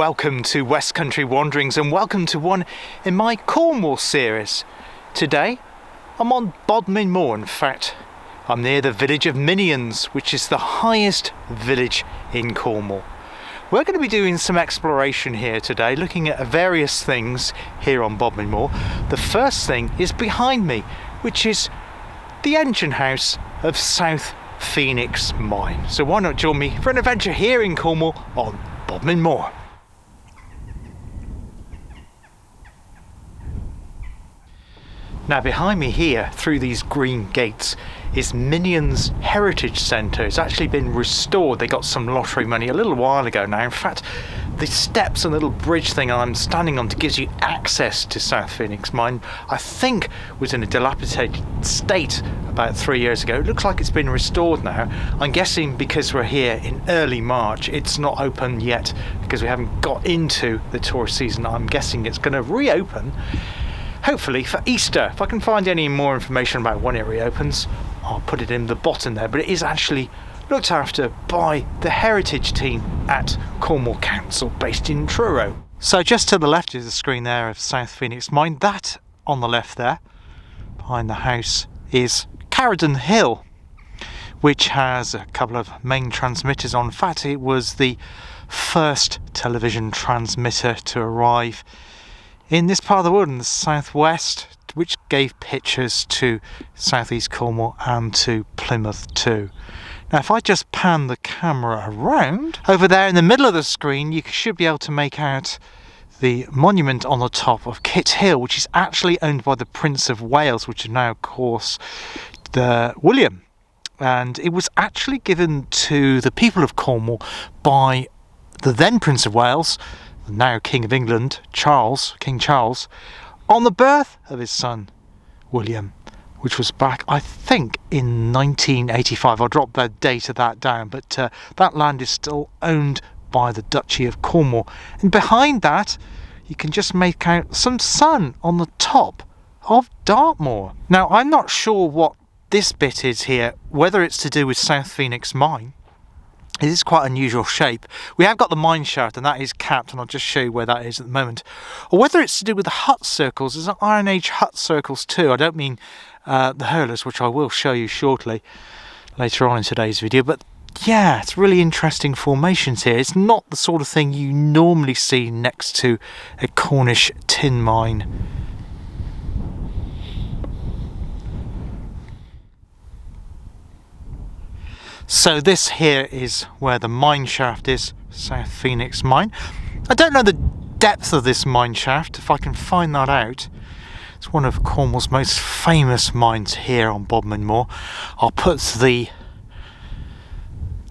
welcome to West Country Wanderings and welcome to one in my Cornwall series. Today I'm on Bodmin Moor. In fact, I'm near the village of Minions, which is the highest village in Cornwall. We're going to be doing some exploration here today, looking at various things here on Bodmin Moor. The first thing is behind me, which is the engine house of South Phoenix Mine. So why not join me for an adventure here in Cornwall on Bodmin Moor. Now behind me here, through these green gates, is Minions Heritage Centre. It's actually been restored. They got some lottery money a little while ago now. In fact, the steps and little bridge thing I'm standing on to gives you access to South Phoenix Mine, I think was in a dilapidated state about 3 years ago. It looks like it's been restored now. I'm guessing because we're here in early March, it's not open yet because we haven't got into the tourist season. I'm guessing it's going to reopen hopefully for Easter. If I can find any more information about when it reopens, I'll put it in the bottom there. But it is actually looked after by the heritage team at Cornwall Council, based in Truro. So just to the left is the screen there of South Phoenix Mine. That on the left there, behind the house, is Carradon Hill, which has a couple of main transmitters on. In fact, it was the first television transmitter to arrive in this part of the world, in the southwest, which gave pictures to southeast Cornwall and to Plymouth too. Now if I just pan the camera around, over there in the middle of the screen you should be able to make out the monument on the top of Kit Hill, which is actually owned by the Prince of Wales, which is now of course the William. And it was actually given to the people of Cornwall by the then Prince of Wales, now King of England, King Charles, on the birth of his son William, which was back I think in 1985. I'll drop the date of that down, but that land is still owned by the Duchy of Cornwall. And behind that you can just make out some sun on the top of Dartmoor. Now I'm not sure what this bit is here, whether it's to do with South Phoenix Mine. It is quite unusual shape. We have got the mine shaft and that is capped, and I'll just show you where that is at the moment. Or whether it's to do with the hut circles. There's Iron Age hut circles too. I don't mean the Hurlers, which I will show you shortly later on in today's video. But yeah, it's really interesting formations here. It's not the sort of thing you normally see next to a Cornish tin mine. So this here is where the mine shaft is, South Phoenix Mine. I don't know the depth of this mine shaft. If I can find that out, it's one of Cornwall's most famous mines here on Bodmin Moor. I'll put the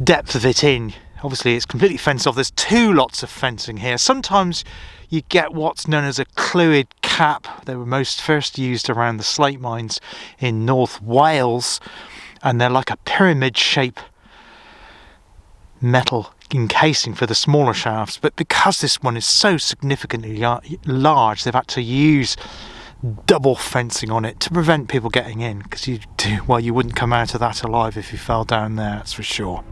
depth of it in. Obviously it's completely fenced off. There's two lots of fencing here. Sometimes you get what's known as a clwyd cap. They were first used around the slate mines in North Wales, and they're like a pyramid shape metal encasing for the smaller shafts. But because this one is so significantly large, they've had to use double fencing on it to prevent people getting in, because you wouldn't come out of that alive if you fell down there, that's for sure.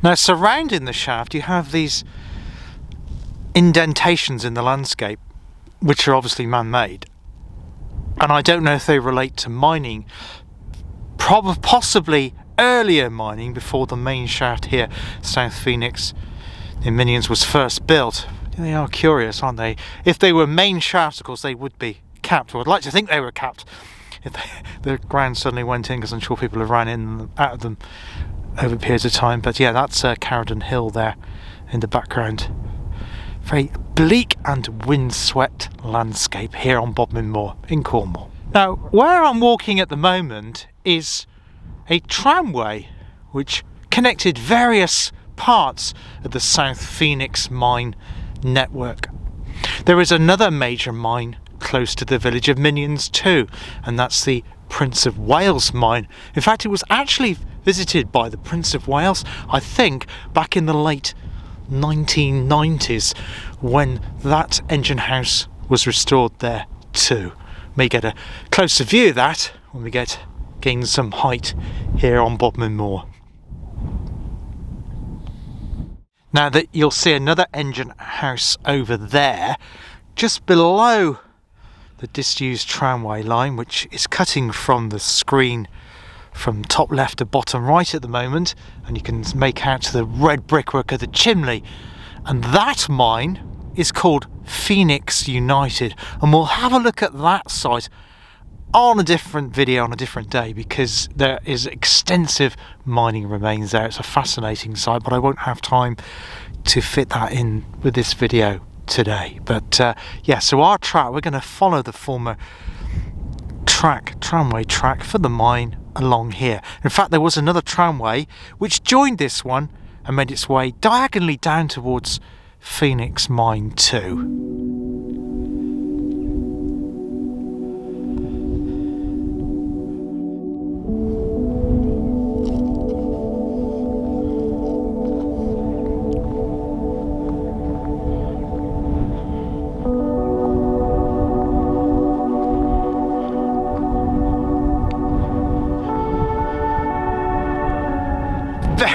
Now, surrounding the shaft, you have these indentations in the landscape, which are obviously man-made. And I don't know if they relate to mining, possibly earlier mining before the main shaft here, South Phoenix in Minions, was first built. They are curious, aren't they? If they were main shafts, of course, they would be capped. Or I'd like to think they were capped if the ground suddenly went in, because I'm sure people have ran in and out of them over periods of time. But yeah, that's Carradon Hill there in the background. Very bleak and windswept landscape here on Bodmin Moor in Cornwall. Now, where I'm walking at the moment is a tramway which connected various parts of the South Phoenix mine network. There is another major mine close to the village of Minions too, and that's the Prince of Wales mine. In fact, it was actually visited by the Prince of Wales, I think, back in the late 1990s, when that engine house was restored there too. May get a closer view of that when we gain some height here on Bodmin Moor. Now that you'll see another engine house over there, just below the disused tramway line, which is cutting from the screen from top left to bottom right at the moment, and you can make out the red brickwork of the chimney. And that mine is called Phoenix United, and we'll have a look at that site on a different video on a different day, because there is extensive mining remains there. It's a fascinating site, but I won't have time to fit that in with this video today. But yeah, so our track, we're going to follow the former tramway track for the mine along here. In fact, there was another tramway which joined this one and made its way diagonally down towards Phoenix Mine 2.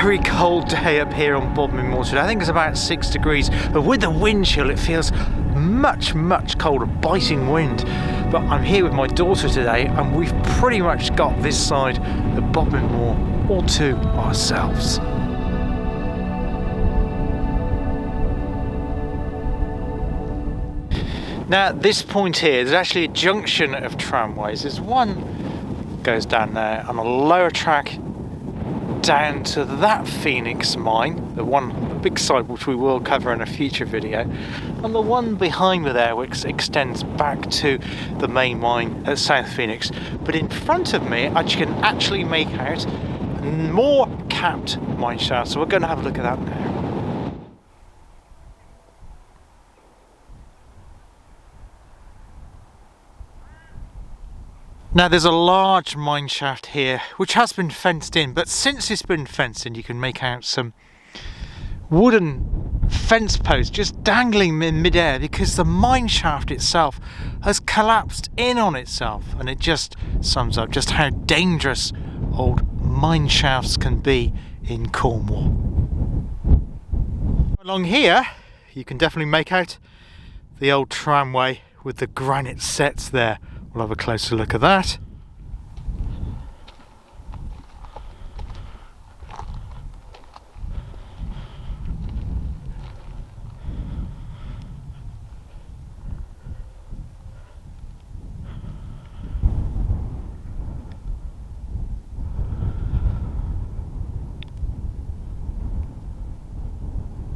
Very cold day up here on Bodmin Moor today. I think it's about 6 degrees, but with the wind chill it feels much colder, biting wind. But I'm here with my daughter today, and we've pretty much got this side of Bodmin Moor all to ourselves. Now at this point here, there's actually a junction of tramways. There's one goes down there on a lower track down to that Phoenix mine, the big site which we will cover in a future video, and the one behind me there which extends back to the main mine at South Phoenix. But in front of me I can actually make out more capped mine shafts, so we're going to have a look at that now. Now there's a large mine shaft here which has been fenced in, but since it's been fenced in you can make out some wooden fence posts just dangling in midair, because the mine shaft itself has collapsed in on itself, and it just sums up just how dangerous old mine shafts can be in Cornwall. Along here you can definitely make out the old tramway with the granite setts there. We'll have a closer look at that.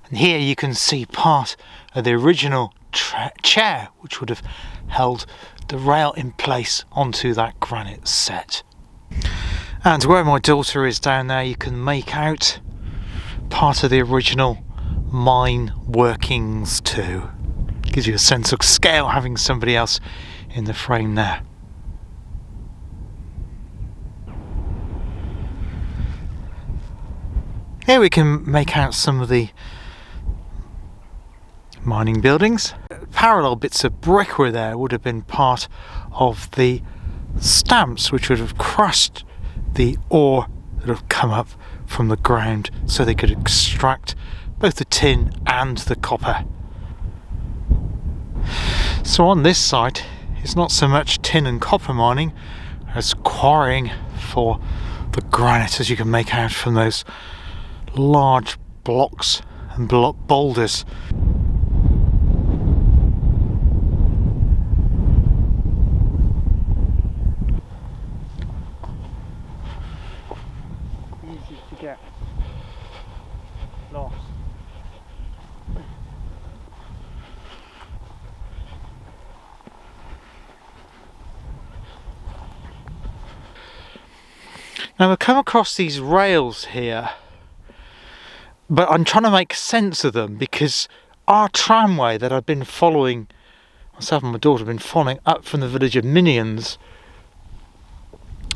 And here you can see part of the original chair which would have held the rail in place onto that granite set. And where my daughter is down there, you can make out part of the original mine workings too. Gives you a sense of scale having somebody else in the frame there. Here we can make out some of the mining buildings. Parallel bits of brickwork there would have been part of the stamps which would have crushed the ore that have come up from the ground so they could extract both the tin and the copper. So on this site, it's not so much tin and copper mining as quarrying for the granite, as you can make out from those large blocks and boulders. Easy to get lost. Now we've come across these rails here, but I'm trying to make sense of them because our tramway that I've been following, myself and my daughter have been following up from the village of Minions,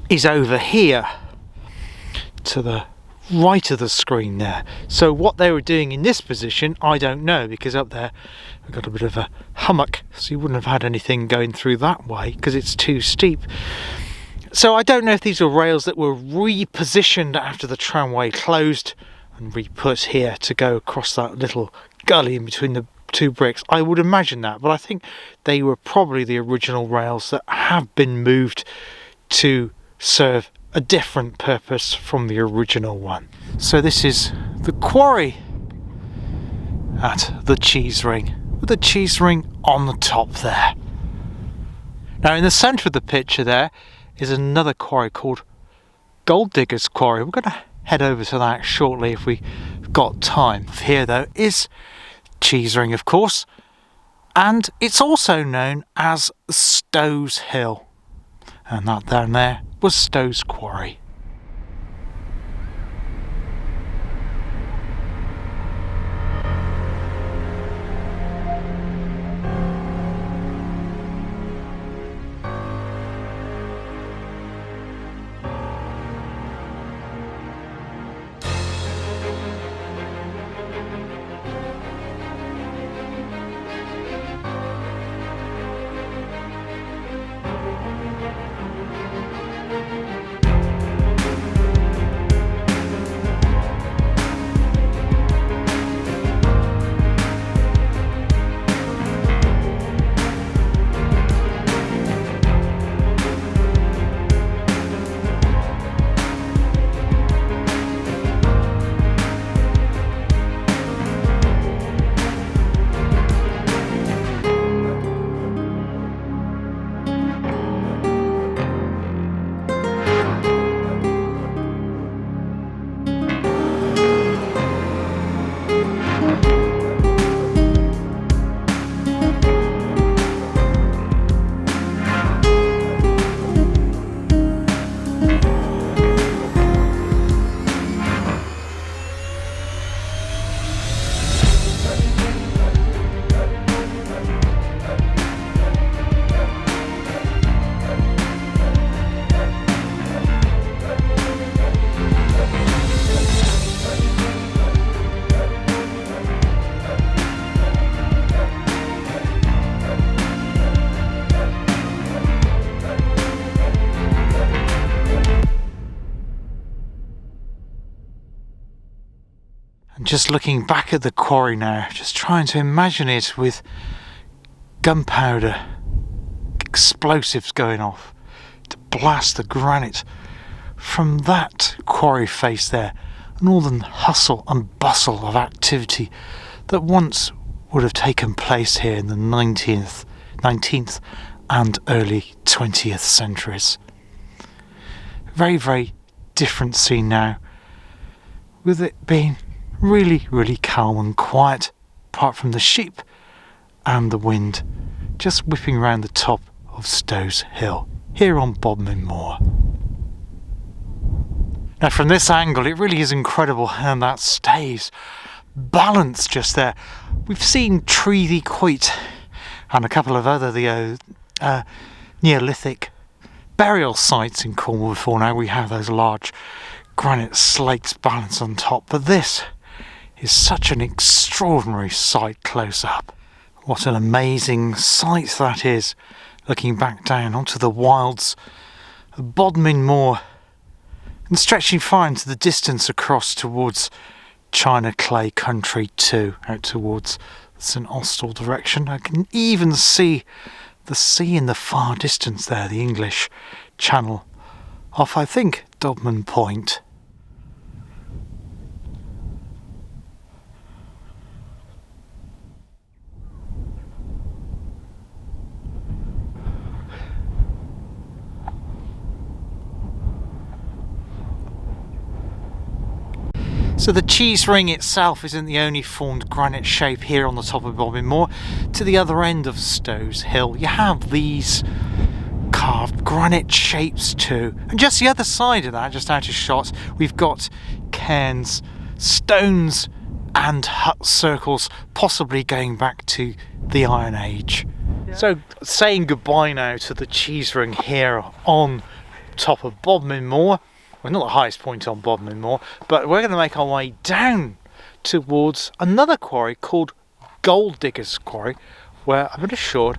is over here to the right of the screen there. So what they were doing in this position, I don't know, because up there we've got a bit of a hummock, so you wouldn't have had anything going through that way because it's too steep. So I don't know if these are rails that were repositioned after the tramway closed and re-put here to go across that little gully in between the two bricks. I would imagine that, but I think they were probably the original rails that have been moved to serve a different purpose from the original one. So this is the quarry at the Cheesewring, with the Cheesewring on the top there. Now in the centre of the picture there is another quarry called Gold Diggers Quarry. We're going to head over to that shortly if we've got time. Here though is Cheesewring, of course, and it's also known as Stowe's Hill, and that down there was Stowe's Quarry. Just looking back at the quarry now, just trying to imagine it with gunpowder explosives going off to blast the granite from that quarry face there, and all the hustle and bustle of activity that once would have taken place here in the 19th and early 20th centuries. Very, very different scene now, with it being really, really calm and quiet, apart from the sheep and the wind just whipping round the top of Stowe's Hill, here on Bodmin Moor. Now from this angle it really is incredible how that stays balanced just there. We've seen Treaty Quoit and a couple of other Neolithic burial sites in Cornwall before now. We have those large granite slates balanced on top, but this is such an extraordinary sight close up. What an amazing sight that is, looking back down onto the wilds of Bodmin Moor and stretching far into the distance across towards China Clay Country too, out towards St Austell direction. I can even see the sea in the far distance there, the English Channel, off I think Bodmin Point. So the Cheesewring itself isn't the only formed granite shape here on the top of Bodmin Moor. To the other end of Stows Hill you have these carved granite shapes too. And just the other side of that, just out of shot, we've got cairns, stones and hut circles, possibly going back to the Iron Age. Yeah. So saying goodbye now to the Cheesewring here on top of Bodmin Moor. Well, not the highest point on Bodmin Moor, but we're going to make our way down towards another quarry called Gold Diggers Quarry, where I've been assured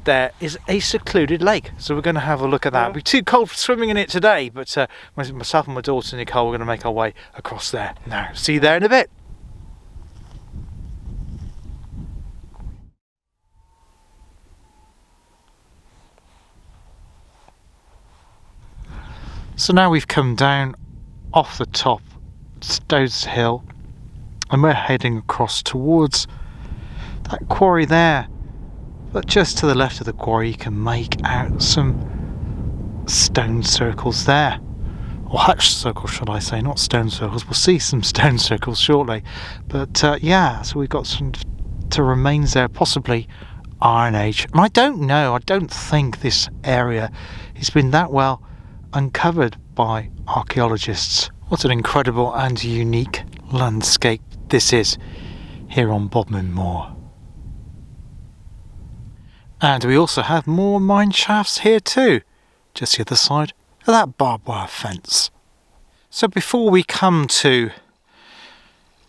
there is a secluded lake. So we're going to have a look at that. It'll be too cold for swimming in it today, but myself and my daughter Nicole, we're going to make our way across there. Now, see you there in a bit. So now we've come down off the top Stows Hill and we're heading across towards that quarry there. But just to the left of the quarry you can make out some stone circles there. Or hutch circles, should I say, not stone circles. We'll see some stone circles shortly. But yeah, so we've got some to remains there, possibly Iron Age. And I don't know, I don't think this area has been that well uncovered by archaeologists. What an incredible and unique landscape this is here on Bodmin Moor. And we also have more mine shafts here too, just the other side of that barbed wire fence. So before we come to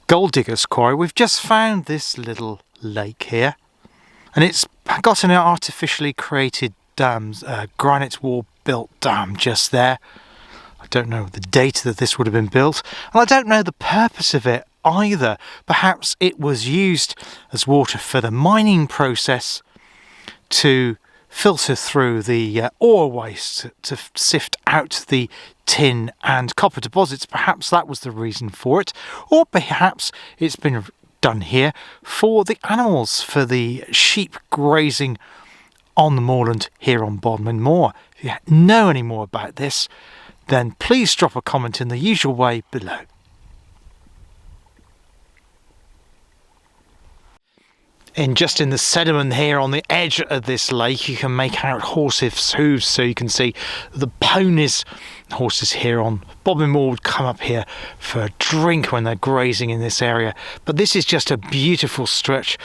Gold Diggers Quarry, we've just found this little lake here, and it's got an artificially created granite wall built dam just there. I don't know the date that this would have been built, and I don't know the purpose of it either. Perhaps it was used as water for the mining process to filter through the ore waste, to sift out the tin and copper deposits. Perhaps that was the reason for it, or perhaps it's been done here for the animals, for the sheep grazing on the moorland here on Bodmin Moor. If you know any more about this, then please drop a comment in the usual way below. Just in the sediment here on the edge of this lake, you can make out horses' hooves, so you can see the ponies, horses here on Bodmin Moor would come up here for a drink when they're grazing in this area. But this is just a beautiful stretch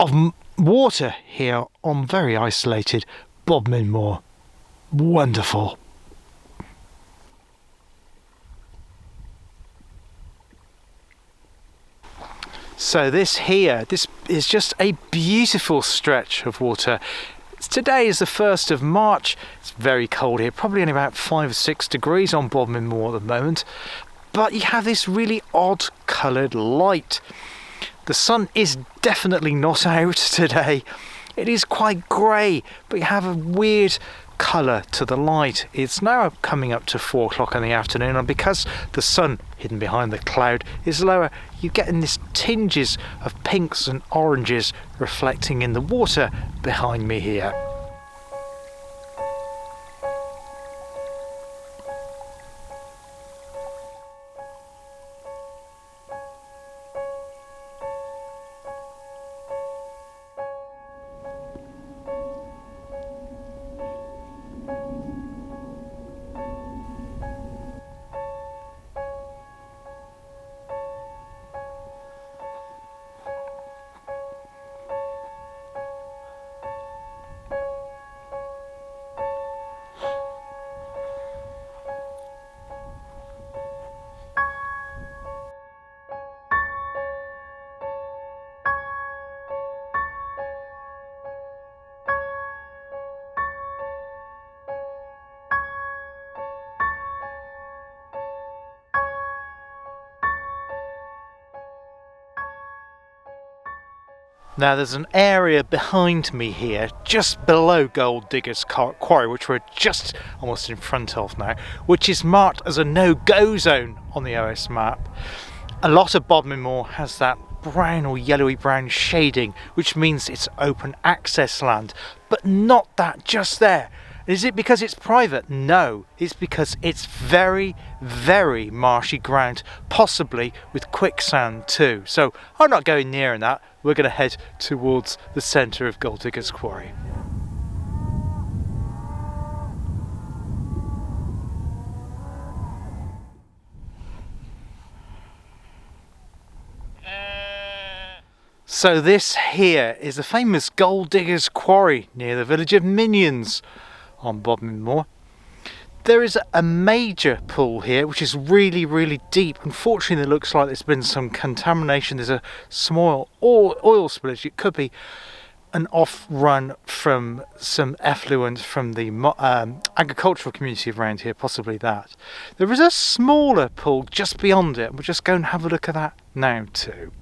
of water here on very isolated Bodmin Moor. Wonderful. So this is just a beautiful stretch of water. Today is the 1st of March. It's very cold here, probably only about 5 or 6 degrees on Bodmin Moor at the moment. But you have this really odd coloured light. The sun is definitely not out today. It is quite grey, but you have a weird colour to the light. It's now coming up to 4 o'clock in the afternoon, and because the sun hidden behind the cloud is lower, you get in this tinges of pinks and oranges reflecting in the water behind me here. Now there's an area behind me here, just below Gold Diggers Quarry, which we're just almost in front of now, which is marked as a no-go zone on the OS map. A lot of Bodmin Moor has that brown or yellowy brown shading, which means it's open access land, but not that just there. Is it because it's private? No, it's because it's very, very marshy ground, possibly with quicksand too. So I'm not going near that. We're going to head towards the centre of Gold Diggers Quarry. So this here is the famous Gold Diggers Quarry near the village of Minions on Bodmin Moor. There is a major pool here which is really, really deep. Unfortunately, it looks like there's been some contamination. There's a small oil spillage. It could be an off-run from some effluent from the agricultural community around here, possibly that. There is a smaller pool just beyond it. We'll just go and have a look at that now too.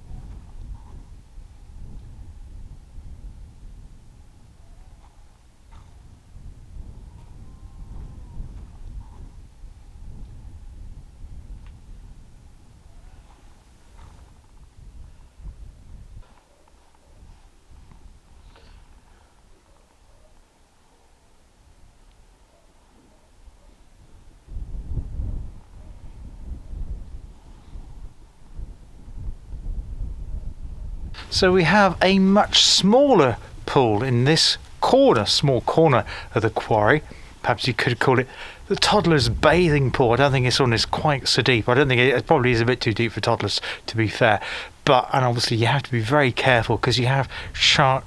So we have a much smaller pool in this corner, small corner of the quarry. Perhaps you could call it the toddler's bathing pool. I don't think this one is quite so deep. I don't think it probably is a bit too deep for toddlers, to be fair. And obviously you have to be very careful because you have sharp,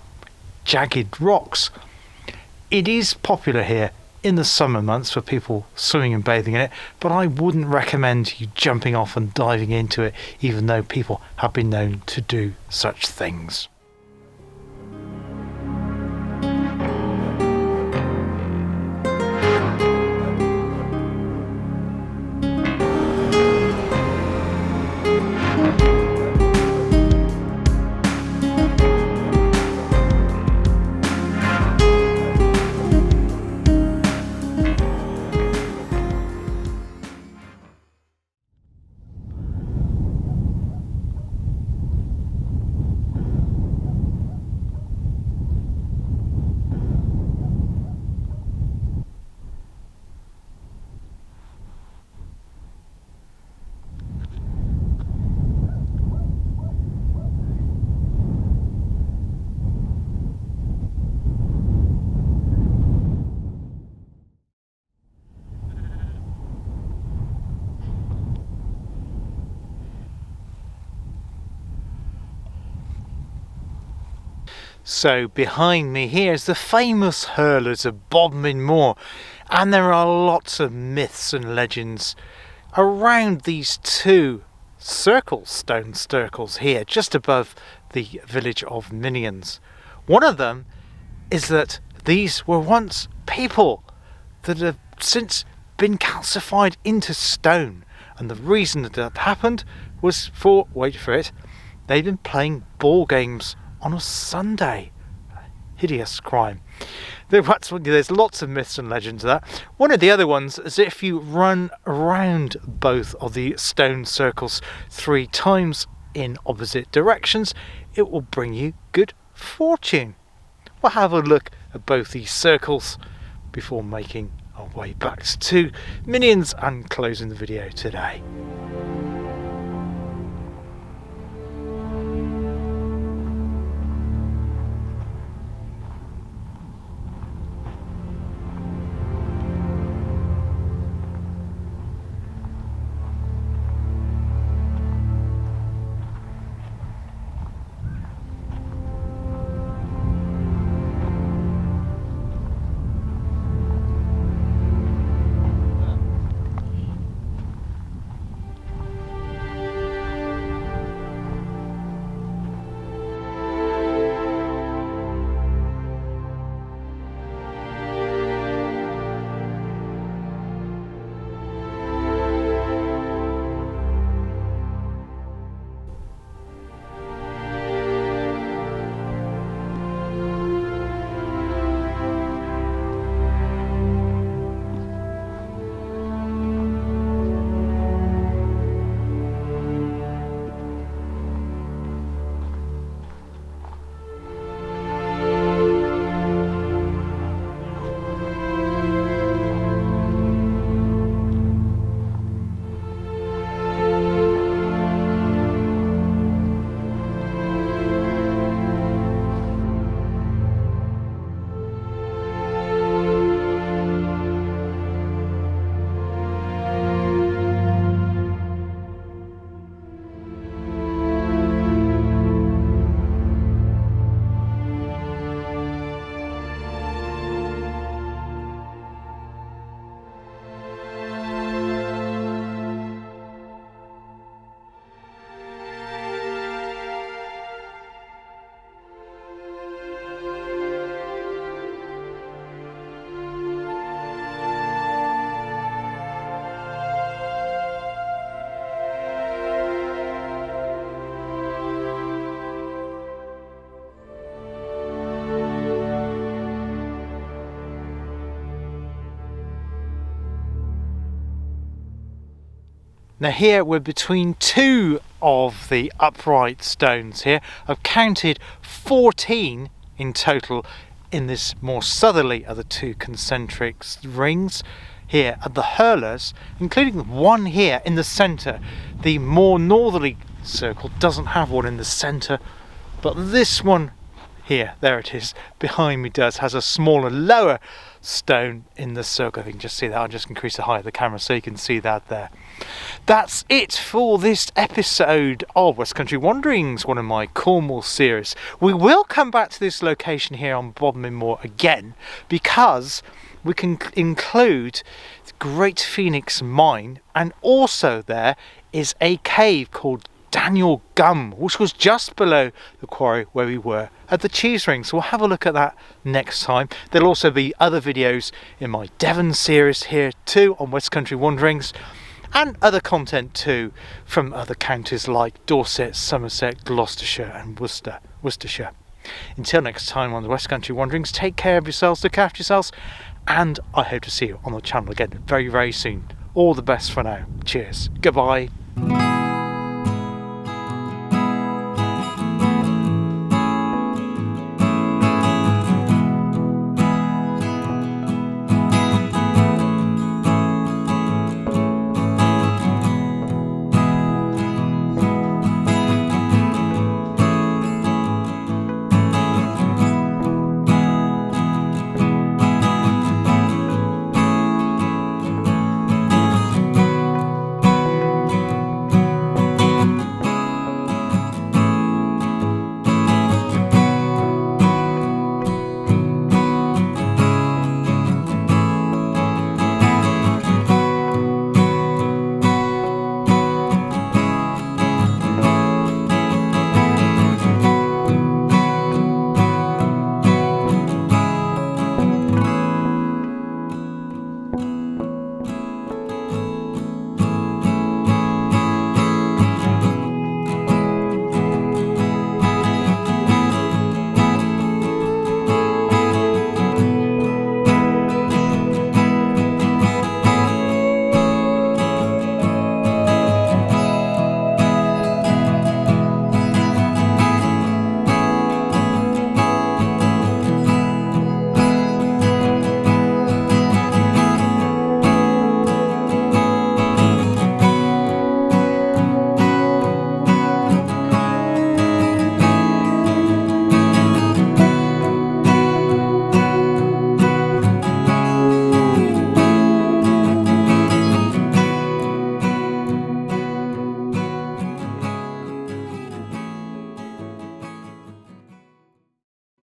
jagged rocks. It is popular here in the summer months for people swimming and bathing in it, but I wouldn't recommend you jumping off and diving into it, even though people have been known to do such things. So behind me here is the famous Hurlers of Bodmin Moor, and there are lots of myths and legends around these two stone circles here just above the village of Minions. One of them is that these were once people that have since been calcified into stone, and the reason that happened was for, wait for it, they'd been playing ball games on a Sunday. A hideous crime. There's lots of myths and legends of that. One of the other ones is if you run around both of the stone circles 3 times in opposite directions, it will bring you good fortune. We'll have a look at both these circles before making our way back to Minions and closing the video today. Now here we're between two of the upright stones here. I've counted 14 in total in this more southerly of the two concentric rings here at the Hurlers, including one here in the centre. The more northerly circle doesn't have one in the centre, but this one here, there it is, behind me has a smaller, lower stone in the circle. If you can just see that, I'll just increase the height of the camera so you can see that there. That's it for this episode of West Country Wanderings, one of my Cornwall series. We will come back to this location here on Bodmin Moor again, because we can include the Great Phoenix Mine, and also there is a cave called Daniel Gum, which was just below the quarry where we were at the Cheesewring. So we'll have a look at that next time. There'll also be other videos in my Devon series here too on West Country Wanderings, and other content too from other counties like Dorset, Somerset, Gloucestershire and Worcestershire. Until next time on the West Country Wanderings, take care of yourselves, look after yourselves, and I hope to see you on the channel again very, very soon. All the best for now. Cheers. Goodbye.